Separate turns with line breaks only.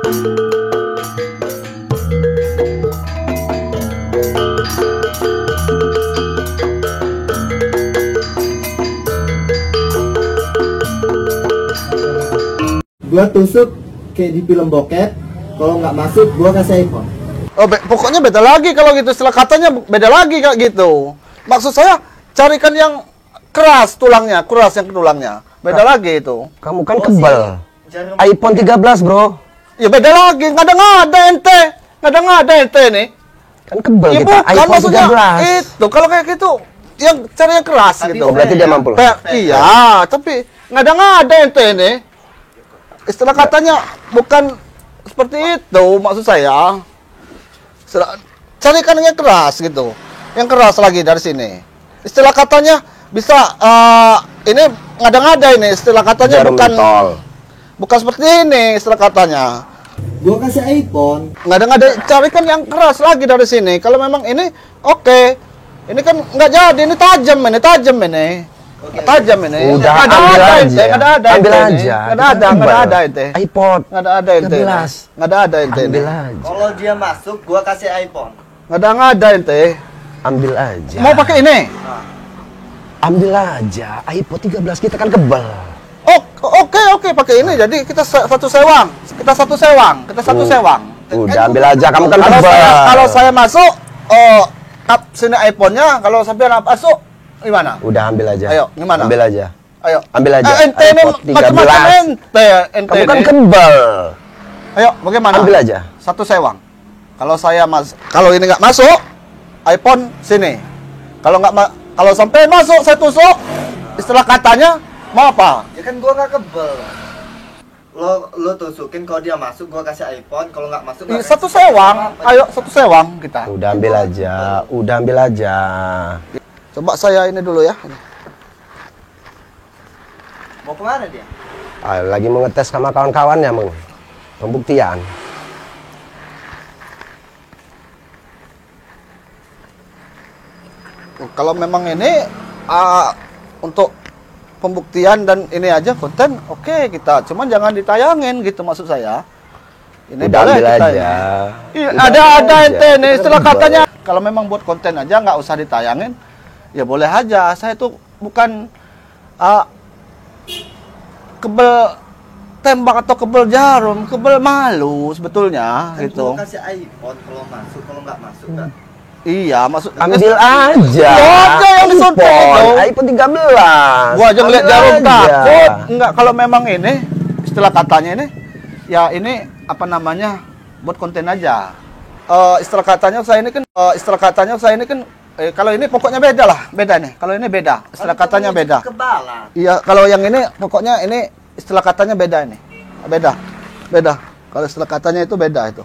Gua tusuk kayak di film bokep, kalau nggak masuk gua kasih iPhone.
Oh, pokoknya beda lagi kalau gitu, istilah katanya beda lagi kayak gitu. Maksud saya carikan yang keras tulangnya, beda lagi itu.
Kamu kan kebal. iPhone 13 bro.
Ya beda lagi, ngada-ngada ente, nih.
Kan kebal
Ya,
kita,
bukan,
iPhone
maksudnya
13.
itu kalau kayak gitu yang cari yang keras
Tapi
gitu.
berarti dia mampu.
Iya, tapi ngada-ngada ente ini. Istilah katanya bukan seperti itu maksud saya. Carikan yang keras gitu. Yang keras lagi dari sini. Istilah katanya bisa ini ngada-ngada ini istilah katanya
Jarum tol.
bukan seperti ini istilah katanya.
Gua kasih iPhone.
Ngada-ngada carikan yang keras lagi dari sini. Kalau memang ini oke. Ini kan nggak jadi, ini tajam ini. Tajam ini.
Udah
Nggak
ambil
ada
aja.
ente, nggak ada
Ambil
ente
aja.
ini. Nggak ada ente.
iPod.
Nggak ada ente.
13.
Nggak ada ente.
Ambil aja.
Kalau dia masuk, gua kasih iPhone.
Nggak ada ente.
Ambil aja.
Mau pakai ini?
Ambil aja. iPod 13 kita kan kebal.
Oh, oke, pakai ini. Jadi kita satu sewang. Kita satu sewang.
Udah ambil aja, kamu kan
Kalau
kebal.
kalau saya masuk, sini iPhone-nya. Kalau sampai masuk, gimana?
Udah ambil aja.
Ayo, gimana?
Ambil aja.
Ayo.
Ambil aja.
Ente ini
iPod 13.
macam-macam ente
Kamu kan
ini.
kebal.
Ayo, bagaimana?
Ambil aja.
Satu sewang. Kalau ini nggak masuk, iPhone sini. Kalau sampai masuk saya tusuk, istilah katanya mau apa?
Ya kan gua nggak kebel. Lo tusukin, kalau dia masuk gua kasih iPhone, kalau nggak masuk nggak
Satu
kasih.
sewang. Ayo, satu sewang kita.
Udah ambil aja. Udah ambil aja.
Coba saya ini dulu ya.
Mau kemana dia?
Lagi mau ngetes sama kawan-kawannya, Meng. Pembuktian.
Kalau memang ini untuk pembuktian dan ini aja konten, oke kita. Cuman jangan ditayangin gitu maksud saya. Ini
Udah
boleh
ambil
kita
aja.
Iya,
Udah
ada
ambil aja.
ente nih
Kita
istilah
kebal.
katanya. Kalau memang buat konten aja nggak usah ditayangin, ya boleh aja. Saya tuh bukan kebel tembak atau kebel jarum, kebel malu sebetulnya
Kan
gitu.
gua kasih iPhone, kalau masuk, kalau nggak masuk nggak.
Iya, maksud
Ambil aja.
Oke, yang disuntik itu.
iPhone 13.
Gua aja ngeliat
Ambil
jarum
aja.
takut. Enggak, kalau memang ini istilah katanya ini ya ini apa namanya? Buat konten aja. Istilah katanya saya ini kan kalau ini pokoknya beda lah, beda nih. Kalau ini beda, istilah katanya beda.
Kebalan.
Iya, kalau yang ini pokoknya ini istilah katanya beda ini. Beda. Kalau istilah katanya itu beda itu.